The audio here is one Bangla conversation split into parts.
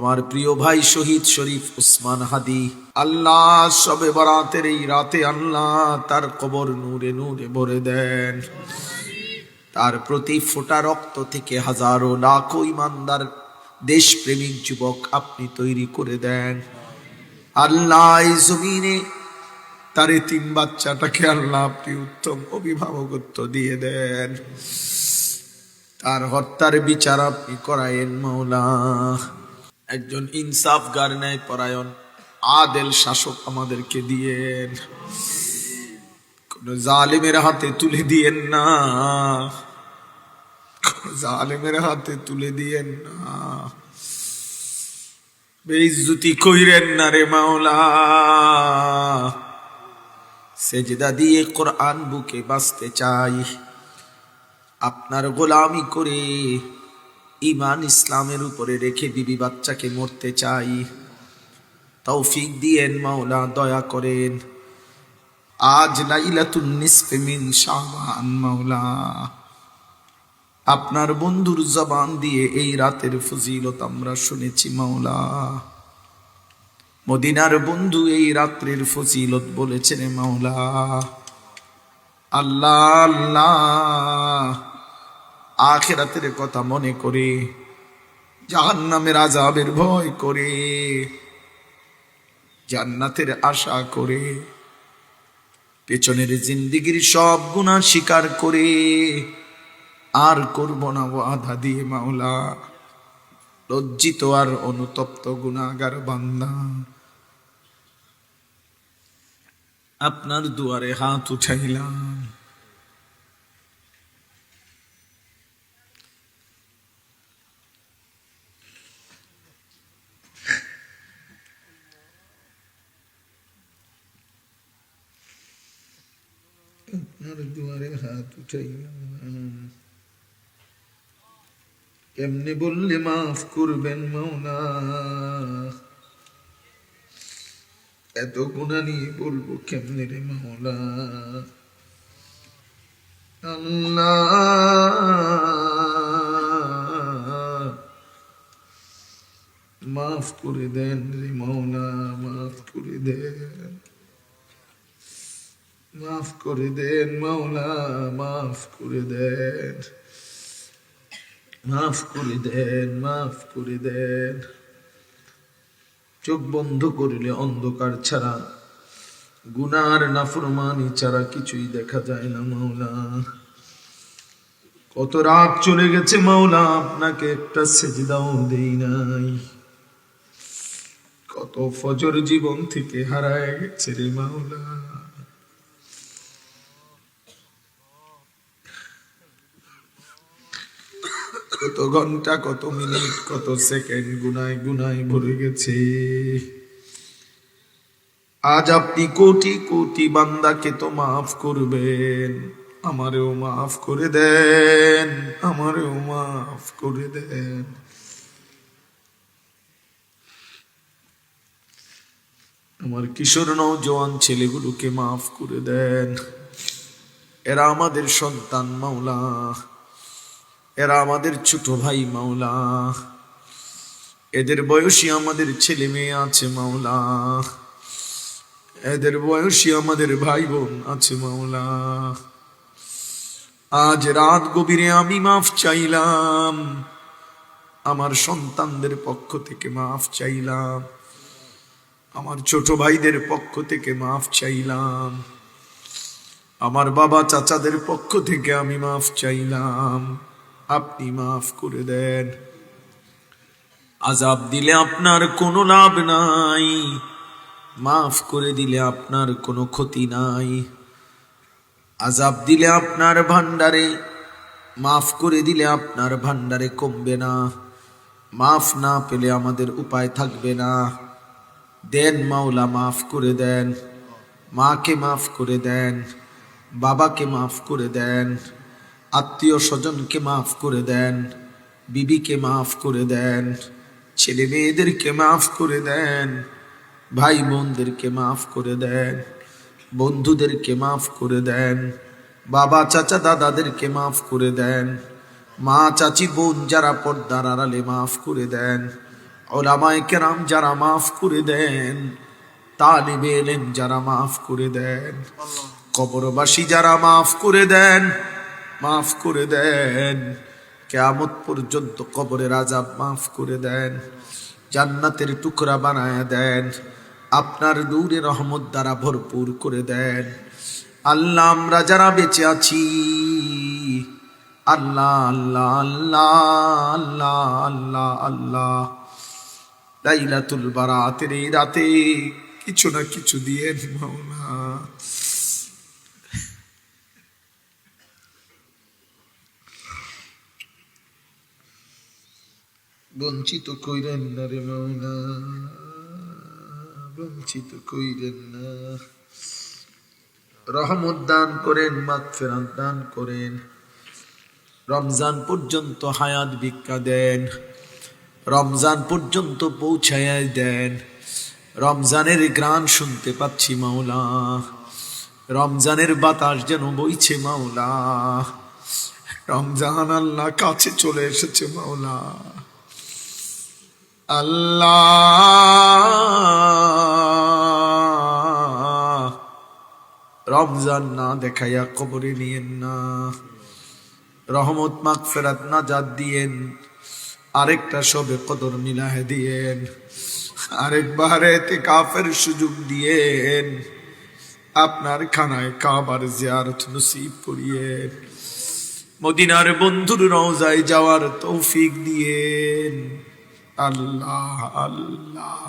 আমার প্রিয় ভাই শহীদ শরীফ উসমান হাদি, আল্লাহ শবে বরাতের এই রাতে আল্লাহ তার কবর নূরে নূরে ভরে দেন। তার প্রতি ফোঁটা রক্ত থেকে হাজারো লাখো ইমানদার দেশপ্রেমিক যুবক আপনি তৈরি করে দেন। আল্লাহ এই জমিনে তার তিন বাচ্চাটাকে আল্লাহ আপনি উত্তম অভিভাবকত্ব দিয়ে দেন। তার হত্যার বিচার আপনি করায়েন মাওলা। একজন ইনসাফগার, ন্যায় পরায়ণ, আদেল শাসক আমাদেরকে দিয়েন। কোন জালেমের হাতে তুলে দিয়েন না, কোন জালেমের হাতে তুলে দিয়েন না, বেইজ্জতি কইরেন না রে মাওলা। সেজদা দিয়ে কোরআন বুকে বাঁচতে চাই, আপনার গোলামি করে ঈমান ইসলামের উপরে রেখে বিবি বাচ্চাকে মরতে চাই। তৌফিক দিয়েন মাওলা, দয়া করেন। আজ লাইলাতুন নিসফে মিন শাবান মাওলা, আপনার বন্ধুর জবান দিয়ে এই রাতের ফজিলত আমরা শুনেছি মাওলা। মদিনার বন্ধু এই রাত্রের ফজিলত বলেছেন মাওলা। আল্লাহ আল্লাহ, আখিরাতের কথা মনে করে, জাহান্নামের আযাবের ভয় করে, জান্নাতের আশা করে, পেছনের জিন্দেগির সব গুনাহ স্বীকার করে আর করব না ওয়াদা দিয়ে মাওলা। লজ্জিত আর অনুতপ্ত গুনাহগার বান্দা আপনার দুয়ারে হাত উঠাইলাম। আপনার দুয়ারে হাত উঠাইলাম। কেমনে বললে মাফ করবেন মাওলা? এত গুনাহ নিয়ে বলবো কেমনে রে মাওলা? আল্লাহ মাফ করে দেন রে মাওলা, মাফ করে দেন, মাফ করে দেন মাওলা, মাফ করে দেন, মাফ করে দেন, মাফ করে দেন। চোখ বন্ধ করলে অন্ধকার ছাড়া, গুনার নাফরমানি ছাড়া কিছুই দেখা যায় না মাওলা। কত রাত চলে গেছে মাওলা, আপনাকে একটা সেজদাও দেই নাই। কত ফজর জীবন থেকে হারায় গেছে রে মাওলা। কত ঘন্টা, কত মিনিট, কত সেকেন্ড গুনায় গুনায় ভরে গেছে। আজ আপনি কোটি কোটি বান্দাকে তো মাফ করবেন, আমারেও মাফ করে দেন, আমারেও মাফ করে দেন। আমার কিশোর নওজোয়ান ছেলেগুলোকে মাফ করে দেন। এরা আমাদের সন্তান মাওলা, এরা আমাদের ছোট ভাই মাওলা। এদের বয়সী আমাদের ছেলে মেয়ে আছে মাওলা, এদের বয়সী আমাদের ভাই বোন আছে মাওলা। আজ রাত গভীরে আমি মাফ চাইলাম, আমার সন্তানদের পক্ষ থেকে মাফ চাইলাম, আমার ছোট ভাইদের পক্ষ থেকে মাফ চাইলাম, আমার বাবা চাচাদের পক্ষ থেকে আমি মাফ চাইলাম। আপনি মাফ করে দেন। আযাব দিলে আপনার কোনো লাভ নাই, মাফ করে দিলে আপনার কোনো ক্ষতি নাই। আযাব দিলে আপনার ভান্ডারে, মাফ করে দিলে আপনার ভান্ডারে কমবে না। মাফ না পেলে আমাদের উপায় থাকবে না। দেন মাওলা, মাফ করে দেন। মাকে মাফ করে দেন, বাবাকে মাফ করে দেন, আত্মীয় স্বজনকে মাফ করে দেন, বিবিকে মাফ করে দেন, ছেলে মেয়েদেরকে মাফ করে দেন, ভাই বোনদেরকে মাফ করে দেন, বন্ধুদেরকে মাফ করে দেন, বাবা চাচা দাদাদেরকে মাফ করে দেন, মা চাচি বোন যারা পর্দার আড়ালে মাফ করে দেন। উলামায়ে কেরাম যারা মাফ করে দেন, তালিবে ইলম যারা মাফ করে দেন, কবরবাসী যারা মাফ করে দেন, মাফ করে দেন, কিয়ামত পর্যন্ত কবরের আযাব মাফ করে দেন, জান্নাতের টুকরা বানায়া দেন, আপনার নূরে রহমত দ্বারা ভরপুর করে দেন। আল্লাহ আমরা যারা বেঁচে আছি, আল্লাহ আল্লাহ আল্লাহ আল্লাহ আল্লাহ আল্লাহ, লাইলাতুল বারাতের এই রাতে কিছু না কিছু দিয়ে মাওলা বঞ্চিত কইরেন না রে মাওলা, বঞ্চিত কইরেন না। রহমত দান করেন, মাগফিরাত দান করেন, রমজান পর্যন্ত হায়াত ভিক্ষা দেন, রমজান পর্যন্ত পৌঁছায়া দেন। রমজানের গ্রাণ শুনতে পাচ্ছি মাওলা, রমজানের বাতাস যেন বইছে মাওলা, রমজান আল্লাহ কাছে চলে এসেছে মাওলা। আল্লাহ রমজান না দেখাইয়া কবরে নিয়েন না, রহমত মাগফিরাত নাজাত দিয়েন, আরেকটা শবে কদর মিলাহে দিয়েন, আরেকবার ইতিকাফের সুযোগ দিয়েন, আপনার খানায় কাবার জিয়ারত নসিব করিয়েন, মদিনার বন্ধুর রওজায় যাওয়ার তৌফিক দিয়েন। আল্লাহ আল্লাহ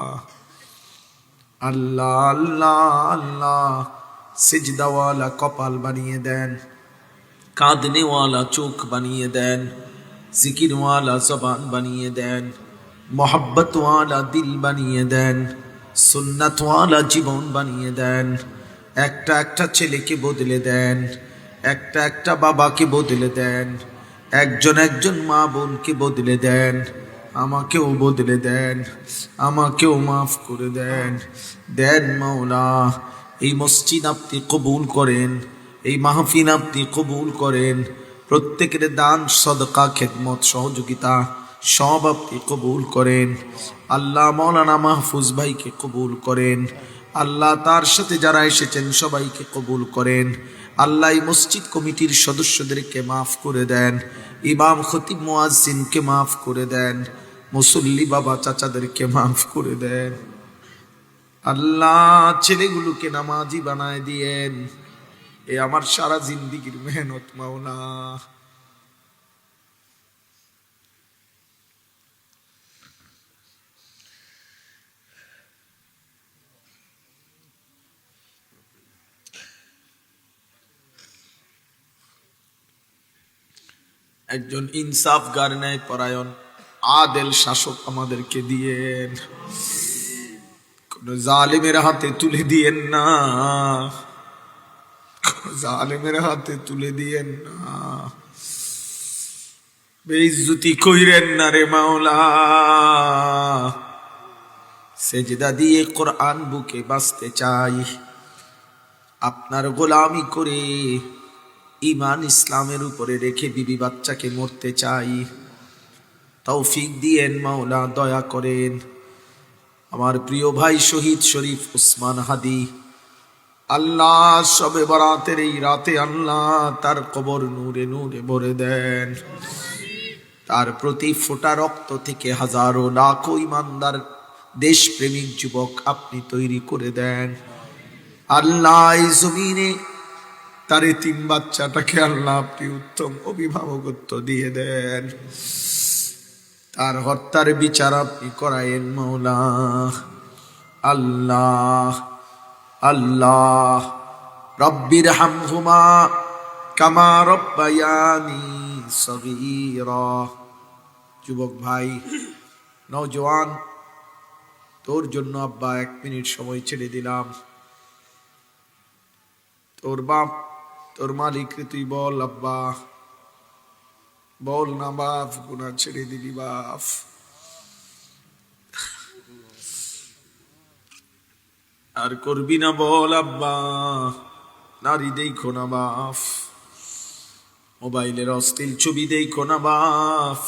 আল্লাহ আল্লাহ আল্লাহ, সিজদাওয়ালা কপাল বানিয়ে দেন, কাঁদনেওয়ালা চোখ বানিয়ে দেন, জিকিরওয়ালা জবান বানিয়ে দেন, মোহাব্বতওয়ালা দিল বানিয়ে দেন, সুন্নাতওয়ালা জীবন বানিয়ে দেন। একটা একটা ছেলেকে বদলে দেন, একটা একটা বাবাকে বদলে দেন, একজন একজন মা বোনকে বদলে দেন, আমাকেও বদলে দেন, আমাকেও মাফ করে দেন। দেন মাওলা, এই মসজিদ আপনি কবুল করেন, এই মাহফিল আপনি কবুল করেন, প্রত্যেকের দান সদকা খেদমত সহযোগিতা সব আপনি কবুল করেন। আল্লাহ মৌলানা মাহফুজ ভাইকে কবুল করেন, আল্লাহ তার সাথে যারা এসেছেন সবাইকে কবুল করেন। আল্লাহ এই মসজিদ কমিটির সদস্যদেরকে মাফ করে দেন, ইমাম খতিব মুয়াজ্জিনকে মাফ করে দেন, মুসল্লি বাবা চাচাদেরকে মাফ করে দেন। আল্লাহ ছেলেগুলোকে নামাজি বানায় দিয়েন, এ আমার সারা জিন্দিগির মেহনত মাওলা। একজন ইনসাফগার ন্যায় পরায়ণ আদেল শাসক আমাদেরকে দিয়েন, কোন জালিমের হাতে তুলে দিয়েন না, জালিমের হাতে তুলে দিয়েন না, বেইজ্জতি কইরেন না রে মাওলা। সেজদা দিয়ে কোরআন বুকে বাঁচতে চাই, আপনার গোলামি করে ঈমান ইসলামের উপরে রেখে বিবি বাচ্চাকে মরতে চাই। তৌফিক দিয়েন মাওলা, দয়া করেন। আমার প্রিয় ভাই শহীদ শরীফ উসমান হাদি, আল্লাহ শবে বরাতের এই রাতে আল্লাহ তার কবর নূরে নূরে ভরে দেন, তার প্রতি ফোঁটা রক্ত থেকে হাজারো লাখো ইমানদার দেশপ্রেমিক যুবক আপনি তৈরি করে দেন। আল্লাহ এই জমিনে তার এতিম বাচ্চাটাকে আল্লাহ আপনি উত্তম অভিভাবকত্ব দিয়ে দেন, তার হত্যার বিচার আপনি করায়েন মাওলা। আল্লাহ আল্লাহ রব্বির হামহুমা কামা রব্বায়ানি সগীরা। যুবক ভাই, নওজওয়ান, তোর জন্য আব্বা 1 মিনিট সময় ছেড়ে দিলাম। তোর বাপ তোর মালিক তুই বল আব্বা, বল না বাপ, গুনাহ ছেড়ে দিবি বাপ। আর করবি না বল আব্বা, নারী দেখো না বাপ, মোবাইলের অশ্লীল ছবি দেখো না বাপ,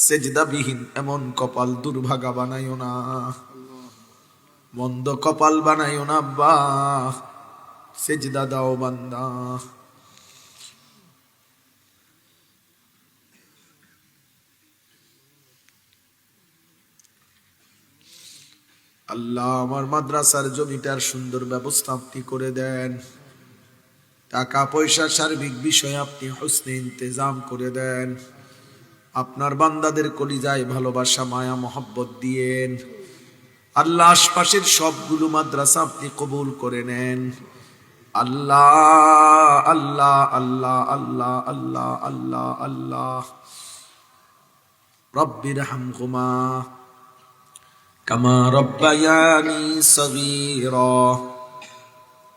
সেজদাবিহীন এমন কপাল দুর্ভাগা বানাইও না, মন্দ কপাল বানাইও না আব্বা, সেজদা দাও বান্দা। আল্লাহ আমার মাদ্রাসার জমিটার সুন্দর ব্যবস্থা আপনি করে দেন, টাকা পয়সা সার্বিক বিষয়ে আপনি হুসনে ইন্তেজাম করে দেন, আপনার বান্দাদের কলিজায় ভালোবাসা মায়া মহব্বত দিয়েন। আল্লাহ আশপাশের সবগুলো মাদ্রাসা আপনি কবুল করে নেন। আল্লাহ আল্লাহ আল্লাহ আল্লাহ আল্লাহ আল্লাহ আল্লাহ রব্বির হামহুমা কামা রব্বায়ানি সগীরা।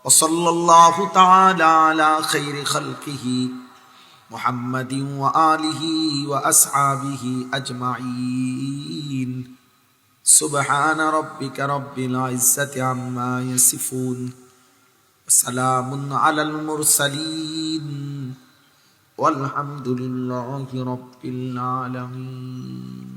وصلى الله تعالى على خير خلقه محمد وآله وأصحابه أجمعين. سبحان ربك رب العزة عما يصفون وسلام على المرسلين والحمد لله رب العالمين.